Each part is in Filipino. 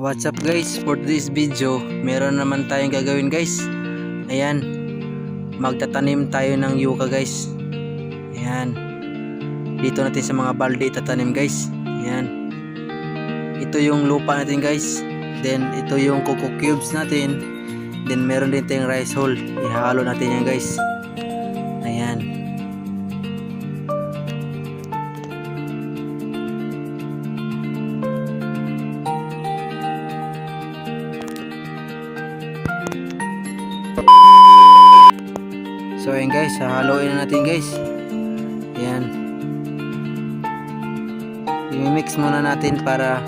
What's up guys, for this video meron naman tayong gagawin guys. Ayan, magtatanim tayo ng yuca guys. Ayan, dito natin sa mga balde itatanim guys. Ayan, ito yung lupa natin guys. Then ito yung coco cubes natin. Then meron din tayong rice hull. Ihalo natin yan guys. Ayan. So ayan guys, hahaluin na natin guys. Ayan, i-mix muna natin para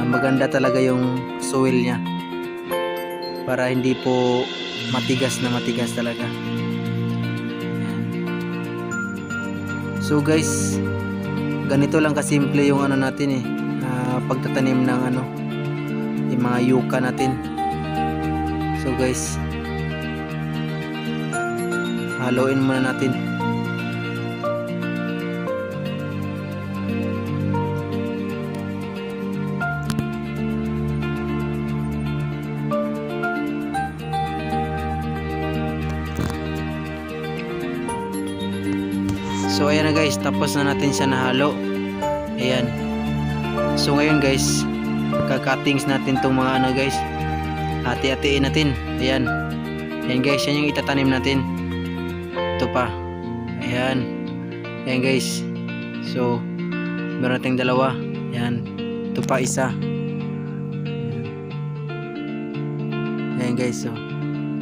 maganda talaga yung soil nya, para hindi po matigas talaga. Ayan. So guys, ganito lang kasimple yung ano natin pagtatanim ng yung mga yuca natin. So guys, haluin muna natin. So ayan na guys, tapos na natin siya nahalo. Ayan. So ngayon guys, kakattings natin tong mga guys. Hati-hatiin natin. Ayan. Ayan guys, yan yung itatanim natin. Ito pa. Ayan. Ayan guys. So meron nating dalawa. Ayan. Ito pa isa. Ayan guys. So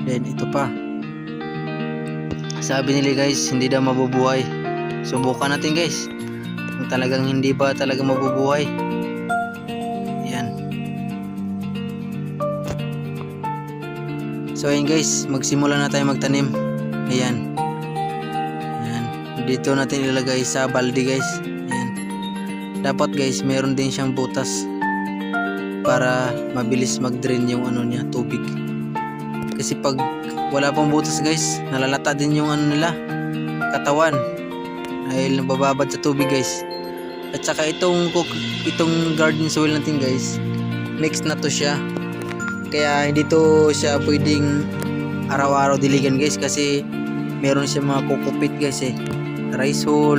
then ito pa. Sabi nila guys, hindi daw mabubuhay. Subukan natin guys kung talagang hindi ba talaga mabubuhay. Ayan. So ayan guys, magsimula na tayo magtanim. Ayan. Dito natin ilagay sa balde guys. Ayan. Dapat guys meron din siyang butas para mabilis mag-drain yung niya, tubig. Kasi pag wala pang butas guys, nalalata din yung nila, katawan, dahil nabababad sa tubig guys. At saka itong garden soil natin guys, mixed na to siya. Kaya hindi to siya pwedeng araw-araw diligan guys, kasi meron siya mga coco pit guys rice hull,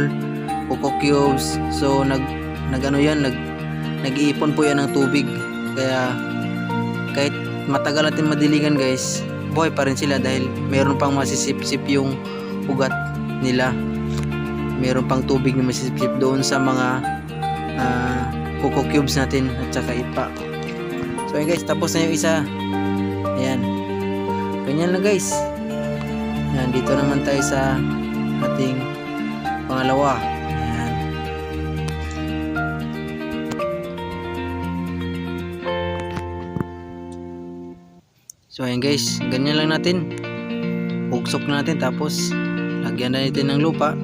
coco cubes. So nag-iipon po yan ng tubig. Kaya kahit matagal natin madiligan guys, buhay pa rin sila dahil meron pang masisip-sip yung ugat nila. Meron pang tubig na masisip-sip doon sa mga coco cubes natin at saka ipa. So ayan guys, tapos na yung isa. Ayan, ganyan lang guys. Ayan, dito naman tayo sa ating pangalawa. Ayan. So ayan guys, ganyan lang natin. Hugsok na natin, tapos lagyan na natin ng lupa.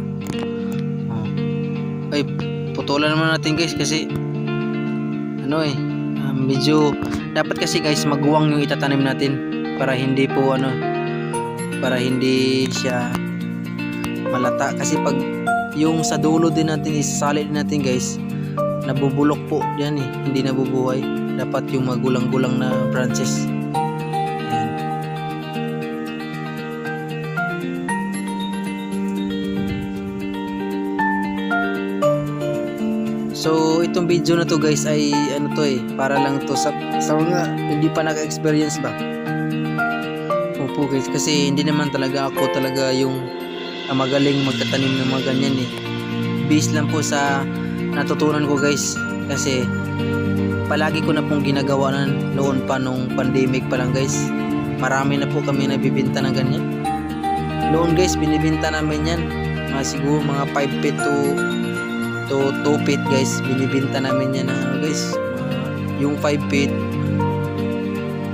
Ay, putulan naman natin guys, kasi medyo dapat kasi guys maguwang yung itatanim natin, para hindi po para hindi siya malata. Kasi pag yung sa dulo din natin isasali din natin guys, nabubulok po yan hindi nabubuhay. Dapat yung magulang-gulang na branches. Ayan. So itong video na to guys ay para lang to sa mga hindi pa naka-experience ba. Opo guys, kasi hindi naman talaga ako yung magaling magtatanim ng mga ganyan Based lang po sa natutunan ko guys, kasi palagi ko na pong ginagawa noon pa nung pandemic pa lang guys. Marami na po kami nabibinta ng ganyan. Noon guys, binibinta namin yan siguro mga 5 feet to 2 feet guys. Binibinta namin yan guys. Yung 5 feet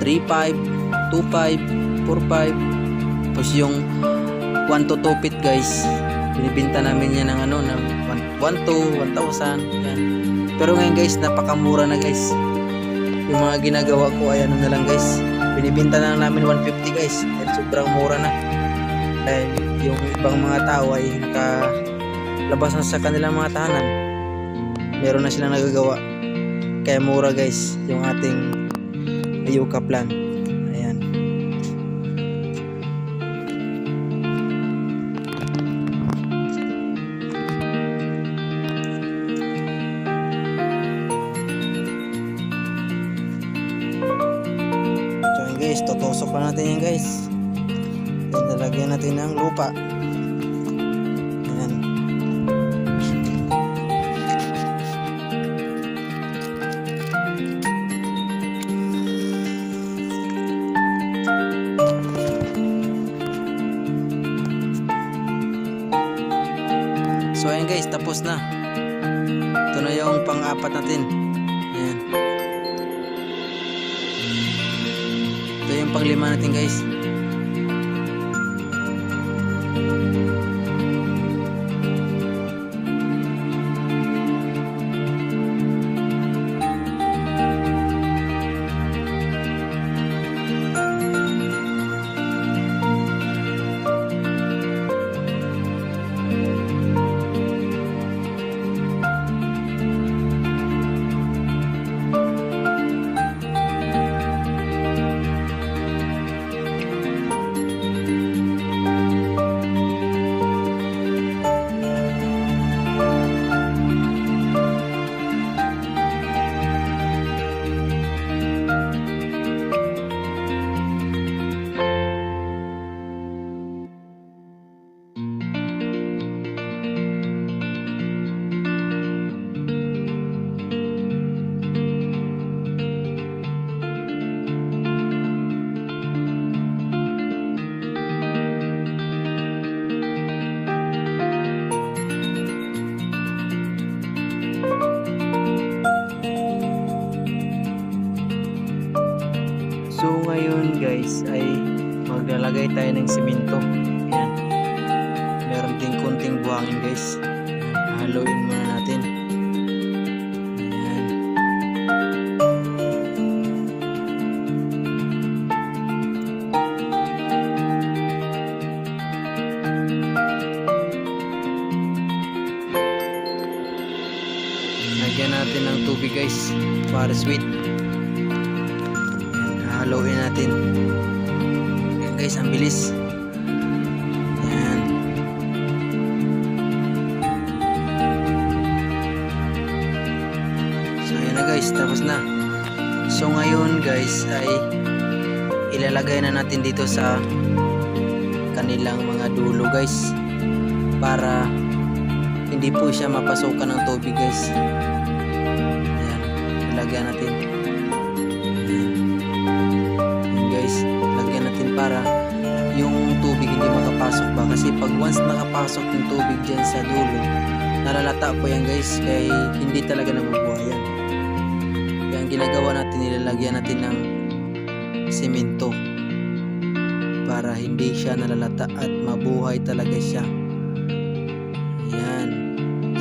3.5, 2.5, 4.5. Tapos yung 1 to 2 feet guys, binibinta namin yan ng ng 1 to 1,000 yan. Pero ngayon guys, napakamura na guys. Yung mga ginagawa ko ay na lang guys, binibinta na namin 150 guys. Dahil sobrang mura na, dahil yung ibang mga tao ay nakalabas na sa kanilang mga tahanan, meron na silang nagagawa. kaya mura guys yung ating yucca plant. Ayan. So yun guys, tutusok pa natin yan guys. Lalagyan natin ng lupa. Ayan. So ayan guys, tapos na. Ito na yung pang-apat natin. Ayan. Ito yung pang-lima natin guys. So ngayon guys ay maglalagay tayo ng simento. Ayan. Meron din konting buhangin guys. Haluin muna natin. Ayan. Lagyan natin ng tubig guys para sweet. Haluin natin. Ayan guys, ang bilis. Ayan. So ayan na guys, tapos na. So ngayon guys ay ilalagay na natin dito sa kanilang mga dulo guys, para hindi po siya mapasukan ng tubig guys. Ayan, ilagay natin. Lagyan natin para yung tubig hindi makapasok ba, kasi pag once nakapasok yung tubig dyan sa dulo, nalalata po yan guys, kaya hindi talaga nabubuhay yan. Kaya ang ginagawa natin, nilalagyan natin ng simento para hindi siya nalalata at mabuhay talaga siya. Ayan.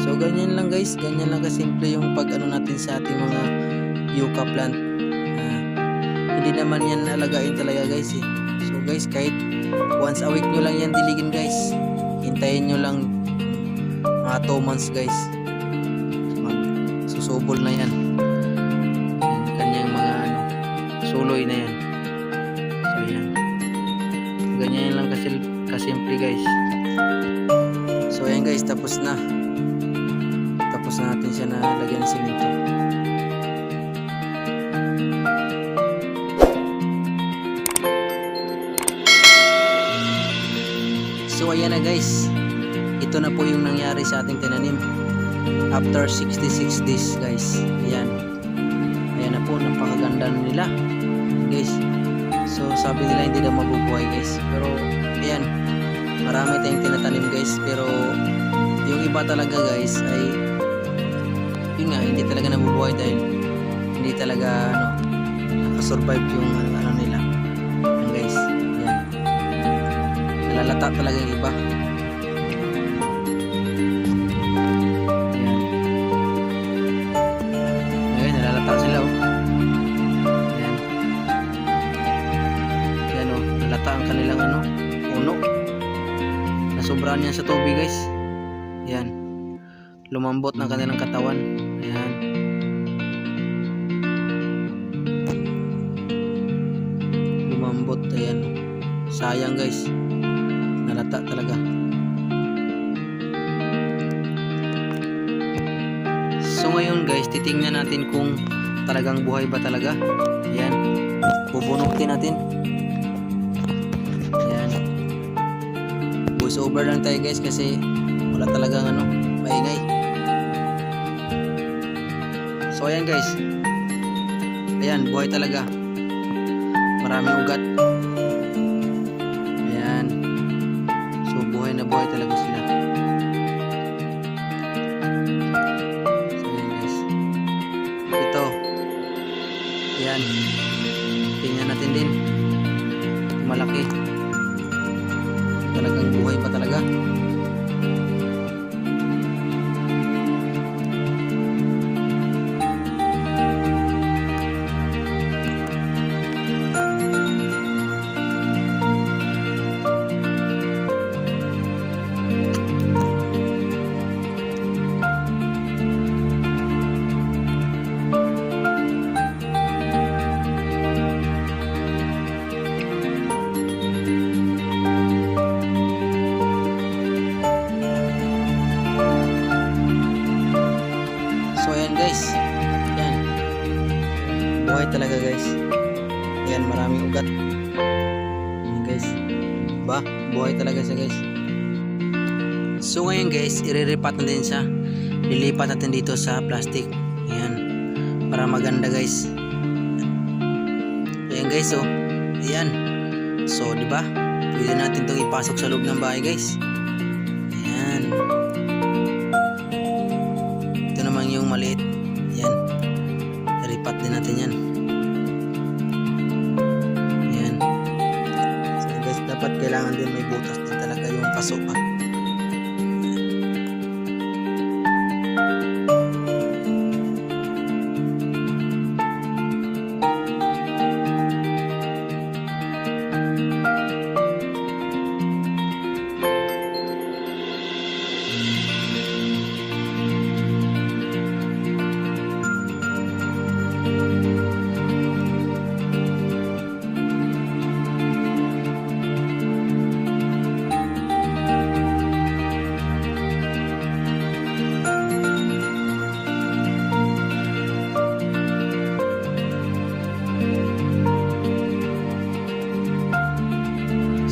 So ganyan lang guys, ganyan lang kasimple yung pag ano natin sa ating mga yucca plant. Hindi naman yan alagain talaga guys eh. So guys, kahit once a week nyo lang yan diligin guys, hintayin nyo lang mga 2 months guys, susubol na yan yung kanyang mga suloy na yan. So yan, ganyan lang kasimple guys. So yan guys, tapos na natin siya na lagyan ng simento. So ayan na guys, ito na po yung nangyari sa ating tinanim after 66 days guys. Ayan, ayan na po, napakaganda nila guys. So sabi nila hindi na mabubuhay guys, pero ayan, marami tayong tinatanim guys, pero yung iba talaga guys ay yun nga, hindi talaga nabubuhay dahil hindi talaga nakasurvive yung ano nila. Ayan guys, ayan, nalalata talaga yung iba. Ayan, ayan, nalalata sila oh. Ayan, ayan oh, nalata ang kanilang puno. Nasobrahan yan sa tubig guys. Ayan, lumambot ng kanilang katawan. Ayan, sayang guys, nalata talaga. So ngayon guys, titingnan natin kung talagang buhay ba talaga. Ayan, bubunutin natin. Ayan, voice over lang tayo guys kasi wala talagang maingay. So ayan guys, ayan, buhay talaga, maraming ugat. Ayan, so buhay na buhay talaga sila. So ayan guys, ito, ayan, tingnan natin din, malaki, talagang buhay pa talaga. Guys, yan, buhay talaga guys. Yan, maraming ugat. Yan guys, ba, buhay talaga siya guys. So ngayon guys, iriripat natin siya, lilipat natin dito sa plastic. Yan, para maganda guys. Ayan guys, oh, ayan. So di ba, pwede natin itong ipasok sa loob ng bahay guys. Ayan, ito naman yung maliit. Yan, iripat din natin yan. Yan, so guys, dapat kailangan din may butas din talaga yung pasok pa.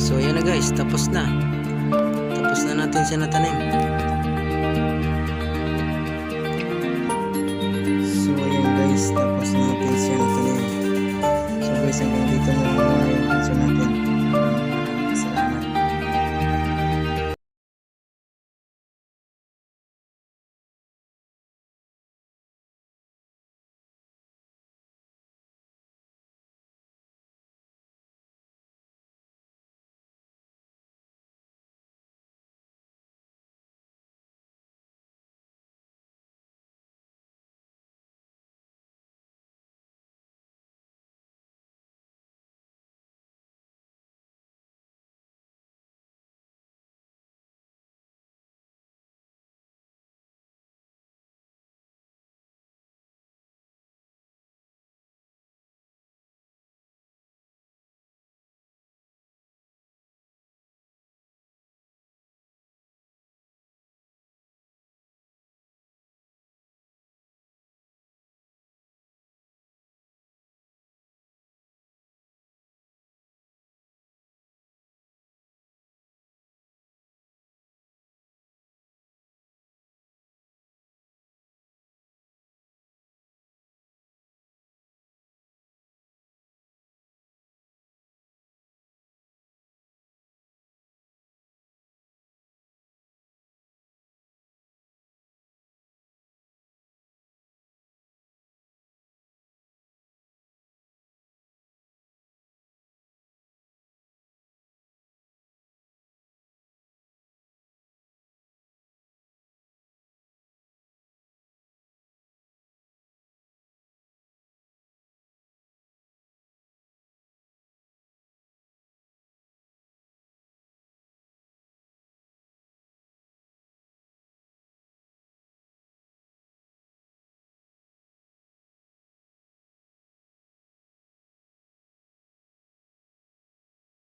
So ayan na guys, tapos na natin siya natanim.